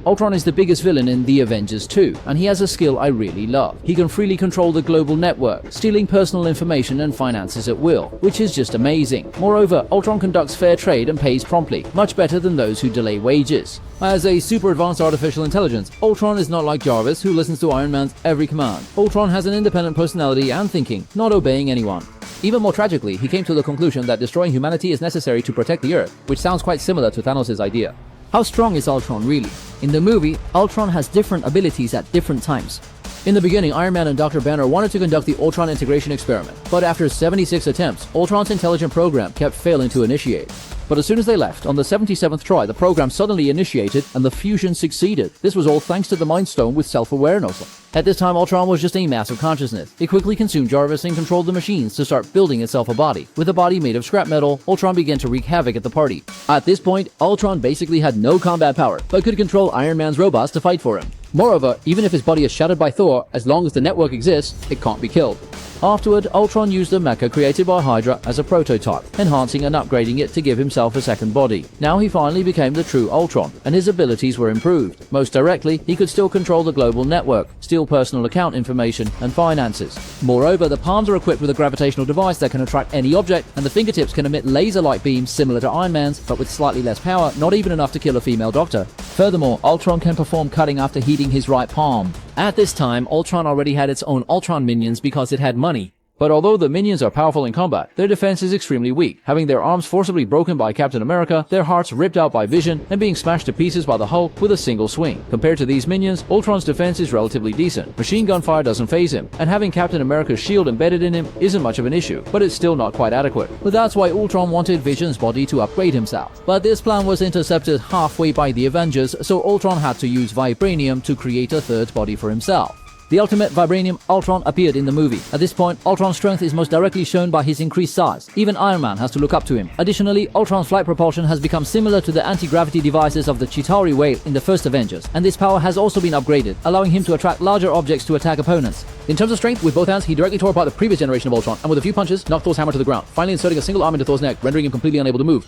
Ultron is the biggest villain in the Avengers 2, and he has a skill I really love. He can freely control the global network, stealing personal information and finances at will, which is just amazing. Moreover, Ultron conducts fair trade and pays promptly, much better than those who delay wages. As a super advanced artificial intelligence, Ultron is not like Jarvis, who listens to Iron Man's every command. Ultron has an independent personality and thinking, not obeying anyone. Even more tragically, he came to the conclusion that destroying humanity is necessary to protect the Earth, which sounds quite similar to Thanos' idea. How strong is Ultron really? In the movie, Ultron has different abilities at different times. In the beginning, Iron Man and Dr. Banner wanted to conduct the Ultron integration experiment, but after 76 attempts, Ultron's intelligent program kept failing to initiate. But as soon as they left, on the 77th try, the program suddenly initiated and the fusion succeeded. This was all thanks to the Mind Stone with self-awareness. At this time, Ultron was just a mass of consciousness. It quickly consumed Jarvis and controlled the machines to start building itself a body. With a body made of scrap metal, Ultron began to wreak havoc at the party. At this point, Ultron basically had no combat power, but could control Iron Man's robots to fight for him. Moreover, even if his body is shattered by Thor, as long as the network exists, it can't be killed. Afterward, Ultron used the mecha created by Hydra as a prototype, enhancing and upgrading it to give himself a second body. Now he finally became the true Ultron, and his abilities were improved. Most directly, he could still control the global network, steal personal account information and finances. Moreover, the palms are equipped with a gravitational device that can attract any object, and the fingertips can emit laser-like beams similar to Iron Man's, but with slightly less power, not even enough to kill a female doctor. Furthermore, Ultron can perform cutting after heating his right palm. At this time, Ultron already had its own Ultron minions because it had money. But although the minions are powerful in combat, their defense is extremely weak, having their arms forcibly broken by Captain America, their hearts ripped out by Vision, and being smashed to pieces by the Hulk with a single swing. Compared to these minions, Ultron's defense is relatively decent. Machine gun fire doesn't faze him, and having Captain America's shield embedded in him isn't much of an issue, but it's still not quite adequate. But that's why Ultron wanted Vision's body to upgrade himself. But this plan was intercepted halfway by the Avengers, so Ultron had to use vibranium to create a third body for himself. The ultimate vibranium Ultron appeared in the movie. At this point, Ultron's strength is most directly shown by his increased size. Even Iron Man has to look up to him. Additionally, Ultron's flight propulsion has become similar to the anti-gravity devices of the Chitauri whale in the first Avengers, and this power has also been upgraded, allowing him to attract larger objects to attack opponents. In terms of strength, with both hands, he directly tore apart the previous generation of Ultron, and with a few punches, knocked Thor's hammer to the ground, finally inserting a single arm into Thor's neck, rendering him completely unable to move.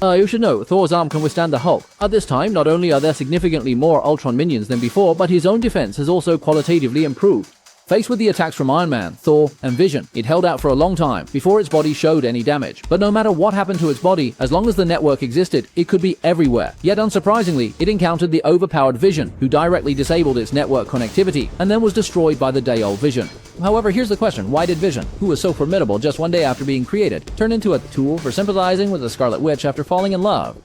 You should know, Thor's arm can withstand the Hulk. At this time, not only are there significantly more Ultron minions than before, but his own defense has also qualitatively improved. Faced with the attacks from Iron Man, Thor, and Vision, it held out for a long time before its body showed any damage. But no matter what happened to its body, as long as the network existed, it could be everywhere. Yet unsurprisingly, it encountered the overpowered Vision, who directly disabled its network connectivity, and then was destroyed by the day-old Vision. However, here's the question: why did Vision, who was so formidable just one day after being created, turn into a tool for sympathizing with the Scarlet Witch after falling in love?